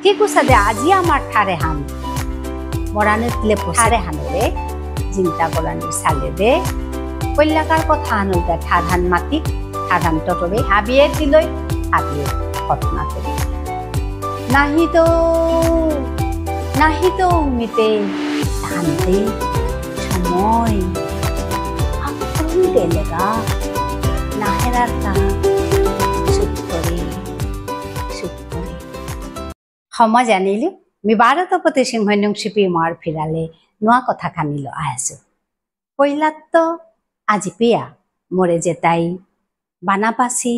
ঠিক উসাদে আজি আমার ঠারে হান মরানের লেপো ঠারে হানরে চিন্তা করানির সালে দে কল্যাকার কথা হানুটা ঠার হান মাতিক ঠার হান টটরে হাবিয়ে দিলই হাবিয়ে ঘটনা করে নাহি তো মিতে জানতে সময় আপনি দেলেগা নাহেরার তা সুখ করে সময় জানিলি মি ভারতপতি সিংহনং শিপি মার ফিরালে নোয়া কথা খানিল আহাসু কইলাত তো আজি পিয়া মোরে যেতাই বানাপাসি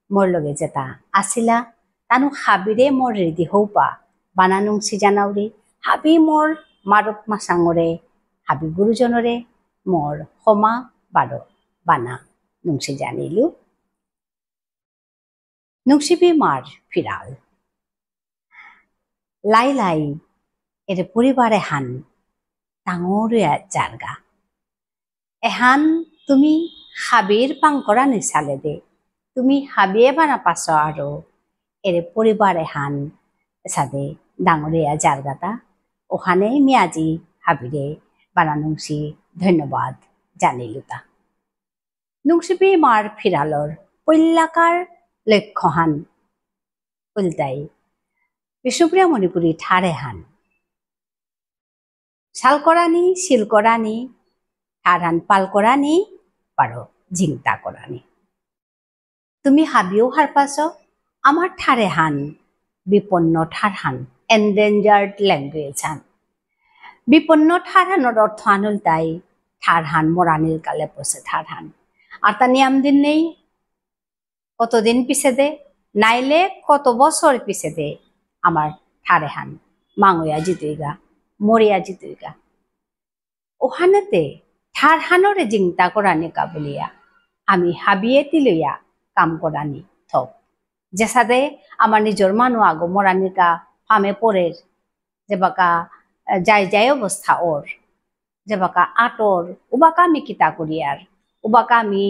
মোর লগে যেতা আসিলা তানু হাবিরে মোর রেডি হৌপা বানানুং সিজানাউরে হাবি মোর মারত মাসাঙরে হাবি গুরুজনরে মোর হমা বারো বানা নুংসি জানিলু নুংসিবি মার ফিরাল লাই এর পরিবারে হান ডাঙরে জারগা এহান তুমি হাবির পাংকরানি সালে দে তুমি হাবিয়ে বানা পাছ আরো এর পরিবারে হান সাদে ডাঙরিয়া জারগাতা ওখানে মিয়াজি হাবিরে বানা নুংসি ধন্যবাদ জানিলুতা নুংসিবি মার ফিরালর পল্যাকার লক্ষ্যহান উল্টাই বিষ্ণুপ্রিয়া মণিপুরী ঠারে হান শালকরানি শিলকরানি ঠার হান পালকরানি পারো জিংতা করানি তুমি হাবিও হার পাছ আমার ঠারে হান বিপন্ন ঠার হান এন্ডেঞ্জার্ড ল্যাঙ্গুয়েজ হান বিপন্ন ঠার হানোর অর্থ আনুল তাই ঠার হান মরানির কালে পড়ছে ঠার হান আর তা নিয়ম দিন নেই কতদিন পিছে দে নাইলে কত বছর পিছে দে আমার ঠারে হান মাঙয়া জিতুইগা মরিয়া জিতুইগা ওখানেতে ঠার হানরে জিংতা করানি কাবুলিয়া আমি হাবিয়ে তিলইয়া কাম করানি থক যে সাদে আমার নিজের মানু আগো মরানিকা ফামে পরের যে বাকা যাই অবস্থা ওর যে বাকা আটর উবাকা আমি কিতা করিয়ার উবাকা আমি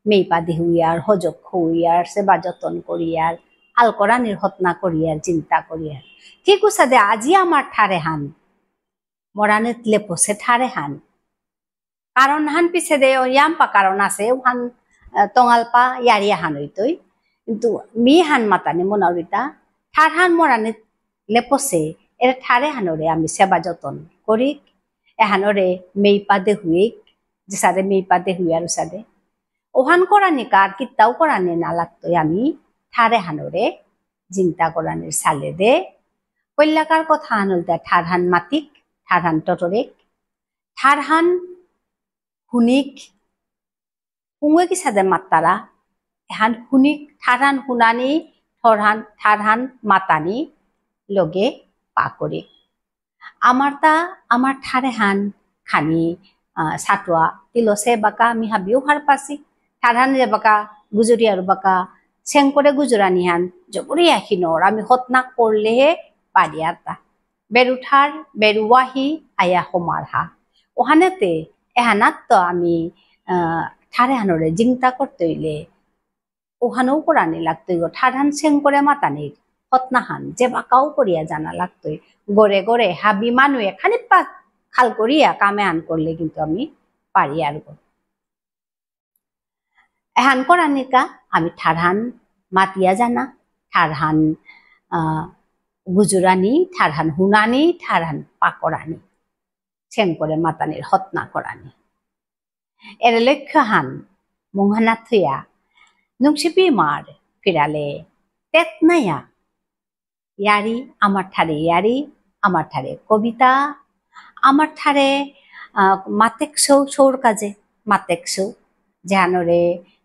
মেইপা দিহুইয়ার হজক খুইয়ার সেবা যতন করিয়ার আল করানির হতনা করিয়ার চিন্তা করিয়ার ঠিক উসাদে আজি আমার ঠারে হান মরানিত লেপসে ঠারে হান কারণ হান পিছে দে ইয়াম্পা কারণ আছে ওহান টঙালপা ইয়ারিয়া হান হইতই কিন্তু মি হান মাতানি মনাউরিতা ঠার হান মরানিত লেপসে এর ঠারে হানরে আমি সেবা যতন করিক এহানরে মেইপা দে হুইক যে সাদে মেইপা দে হুইয়ার সাদে ওহান করানি কার কিত্তাও করানি না লাগতই আমি ঠারে হানরে চিন্তা করানির সালে দে কল্যাকার কথা হানুলতা ঠার হান মাতিক ঠার হান টটরেক ঠার হান হুনিক হুঙে কি সাদে মাত্তারা এহান হুনিক ঠার হান হুনানি ঠার হান মাতানি লগে পা করে আমার ঠারে হান খানি সাটুয়া তিলসে বাকা আমি হাবিও হার পাসি ঠার হান যে বাকা গুজরি আর বাকা সেং করে গুজরানি হান জবরি আখিনর আমি হতনাক করলেহে পারিয়াতা বেরুঠার বেরুয়াহি আয়া হোমার হা ওহানেতে এহানাত তো আমি ঠারে হানরে জিংতা করতে হইলে ওহানেও করানি লাগতই গো ঠার হান সেং করে মাতানির হতনা হান যে বাকাও করিয়া জানা লাগতই গড়ে গড়ে হাবি মানুয়ে খানি খাল করিয়া কামে আন করলে কিন্তু আমি পারি আর গো এহান করানিকা আমি ঠার হান মাতিয়া জানা ঠার হান গুজরানি ঠার হান হুনানি ঠার হান পাকরানি সেং করে মাতানির হতনা করানি এর লক্ষ্য হান মুহানা থুয়া নুংসিপি মার ফিরালে তেত নাইয়া ইয়ারি আমার ঠারে ইয়ারি আমার ঠারে কবিতা আমার ঠারে মাতেকসৌ সৌর কাজে মাতেকসৌ যেহানরে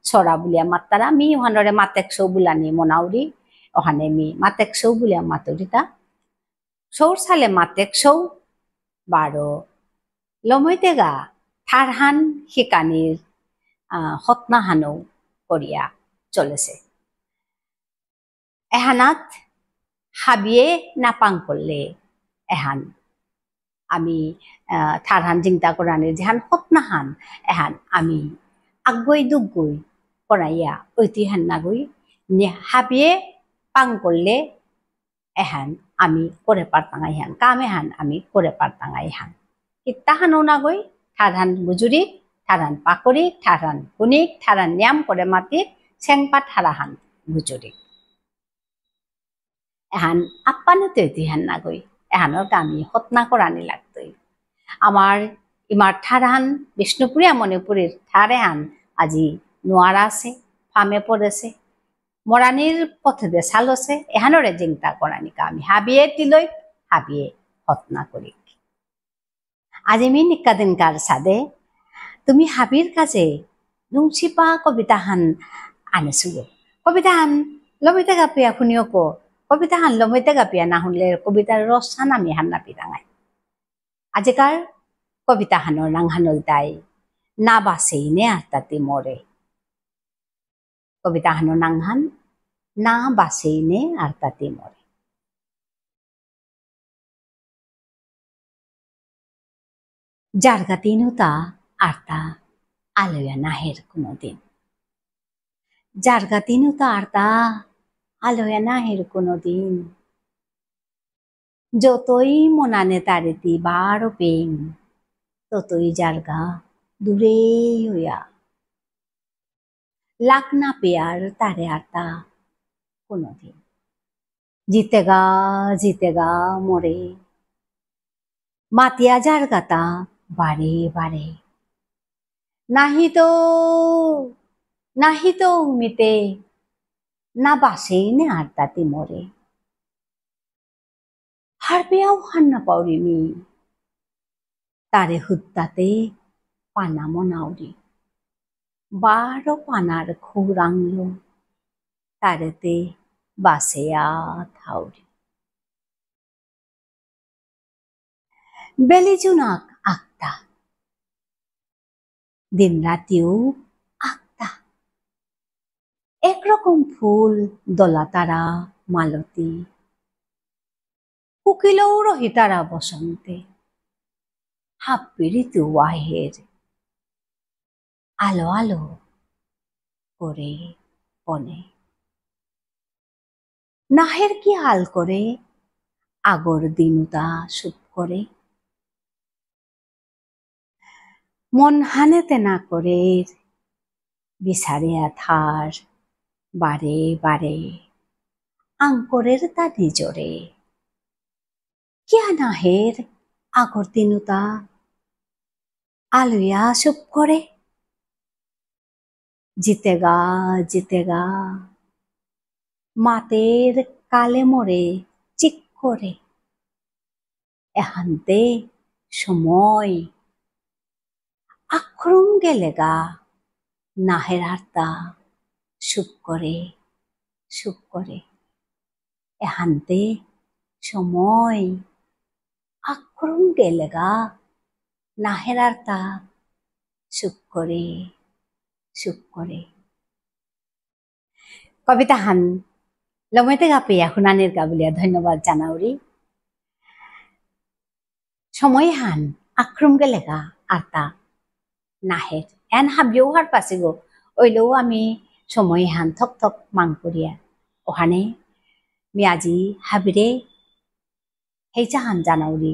সরা বুলিয়া মাত্তারা মি ওহানরে মাতেকসৌ বুলানি মনাউরি ওখানে মি মাতেকসৌ বুলিয়া মাতুরিতা সৌর সালে মাতেকসৌ বারো লমইতেগা ঠার হান শিকানির হতনা হানও করিয়া চলেছে এহানাত হাবিয়ে নাপাং করলে এহান আমি ঠার হান চিন্তা করানির যেহান হতনা হান এহান আমি আগুই দুগুই করাইয়া ঐতিহান নাগুই হাবিয়ে পাং করলে এহান আমি করে পারতাঙাই হান কাম এহান আমি করে পারতাঙাই হান কিত্তাহানো নাগৈ থারহান বুজুরি থারহান পাকরি থারহান কুনিক থারহান নিয়াম করে মাতিক সেংপা থারাহান বুজুরি এহান আপ্পানো তৈতিহান নাগৈ এহানোর কামি হতনা করানি লাগতই আমার ইমার থারহান বিষ্ণুপুরিয়া মণিপুরের থারেহান আজি নোয়ারা আছে ফামে পড়েছে মরানির পথে দে সালছে এহানরে জিংতা করানি কামি হাবিয়ে তিলই হাবিয়ে হতনা করি আজি মি নিকাদিনকার সাদে তুমি হাবির কাছে নুংচিপা কবিতাহান আনেছো কবিতাহান লমিতে গাপিয়া শুনিও কো কবিতাহান লমিতে গাপিয়া না শুনলে কবিতার রসান আমি হান নাপি ডাঙাই আজিকার কবিতাহানৰ নাংহানল তাই না বাচেই নে আতাতি মরে কবিতাহানৰ নাংহান না বাচেই নে আতাতি মরে জারগাতিনুতা আর্তা আলোয়া নাহের কোনোদিন জারগাতিনুতা আর্তা আলোয়া নাহের কোনোদিন যতই মনানে তারেতি বারো পেন ততই জারগা দূরে হইয়া লাখ না পেয়ার তারে আর্তা কোনোদিন জিতেগা মরে মাতিয়া জারগাতা বারে বারে নাহি তো উমিতে না বাসেই নে আর্তাতি মরে হারবেয়াও হান্না পাউরি মি তারে হুত্তাতে পানা মনাউরি বারো পানার খুরাংলো তারেতে বাসেয়া থাউরি বেলিজুনাক আক্তা দিন রাতিও আক্তা একরকম ফুল দলাতারা মালতী কুকিলও রহিতারা বসন্তে হাপ্পিরিতু ওয়াহের আলো আলো করে বনে নাহের কি হাল করে আগর দিনুতা সুপ করে মন হানেতে না করে বিচারিয়া থার বারে বারে আঙ্করের তা নিজরে কিয়া নাহের আগর দিনুতা আলুয়া সুপ করে জিতেগা মাতের কালে মরে চিক করে এহান্তে সময় আক্রম গেলেগা নাহের আর্তা সুপ করে এহান্তে সময় আক্রম গেলেগা নাহের আর্তা সুপ করে কবিতাহান লমইতে গাপিয়া শুনানির গাবলিয়া ধন্যবাদ জানাউরি সময় হান আক্রম গেলেগা আর্তা নাহের এন হাবিয়েও হার পাচিগো ওইলেও আমি সময় হান থক থক মাং করিয়া ওখানে মিয়াজি হাবিরে হেইচা হান জানাউরি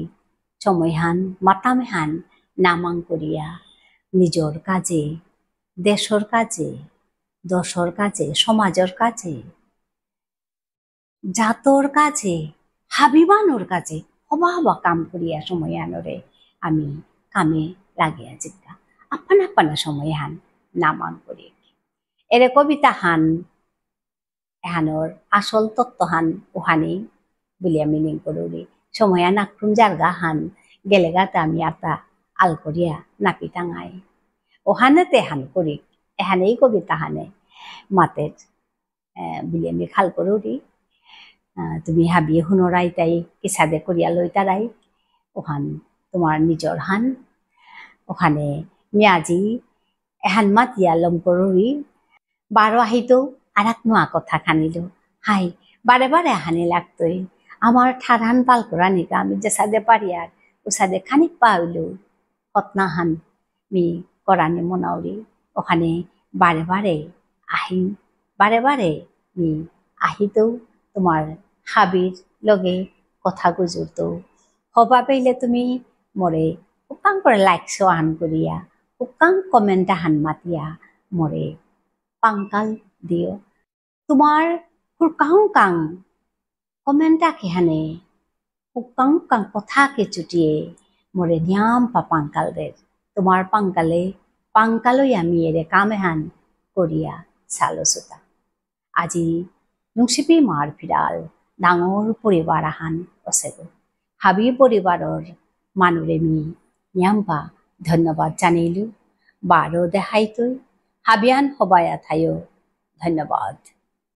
সময় হান মাতামে হান নামাং করিয়া নিজর কাজে দেশর কাজে দশর কাজে সমাজের কাজে জাতর কাজে হাবিবানোর কাজে হবা হবা কাম করিয়া সময় আনরে আমি কামে লাগিয়া জিজ্ঞা আপানা সময় হান নামাং করি এরে কবিতা হান এহানোর আসল তত্ত্ব হান ওহানি বলিয়া মিনিং করি সময় আক্রম জারগা হান গেলেগাতে আমি আতা আল করিয়া নাপি টাঙাই ওহানেতে হান করি এহানেই কবিতা হানে মাতের বলি আমি খাল করি তুমি হাবিয়ে শুনরাই তাই কিসাদে করিয়া লই তারাই ওখান তোমার নিজর হান ওখানে মিয়াজি এহান মাতিয়া লম করি বারো আহিতো আর এক নোয়া কথা খানিল হাই বারে বারে হানি লাগতই আমার ঠারহান পাল করা নিকা আমি যে সাদে পারি আর ও সাদে খানিক পাইলো হতনা হান মি করানি মনাউরি ওখানে বারে বারে আহি বারে বারে মি আহিতেও তোমার হাবির লগে কথা গুজুরতো হবা পেলে তুমি মরে হুকাং করে লাইকস হান করিয়া হুকাং কমেন্ট হান মাতিয়া মরে পাঙ্কাল দিও তোমার হুকাং কাং কমেন্টা খেহানে হুকাং কাং কথা কে চুটিয়ে মরে নিয়াম পা পাঙ্কাল দের তোমার পাঙ্কালে পাঙ্কালই আমি এরে কামেহান করিয়া সালো সুতা আজি নুংসিপি মার ফিরাল ডাঙৰ পৰিবাৰ আহান অছেগো হাবি পৰিবাৰৰ মানুৰে মি নিয়াম্পা ধন্যবাদ জানিলো বাৰো দেখাইতৈ হাবিয়ান সবাই আঠাইও ধন্যবাদ।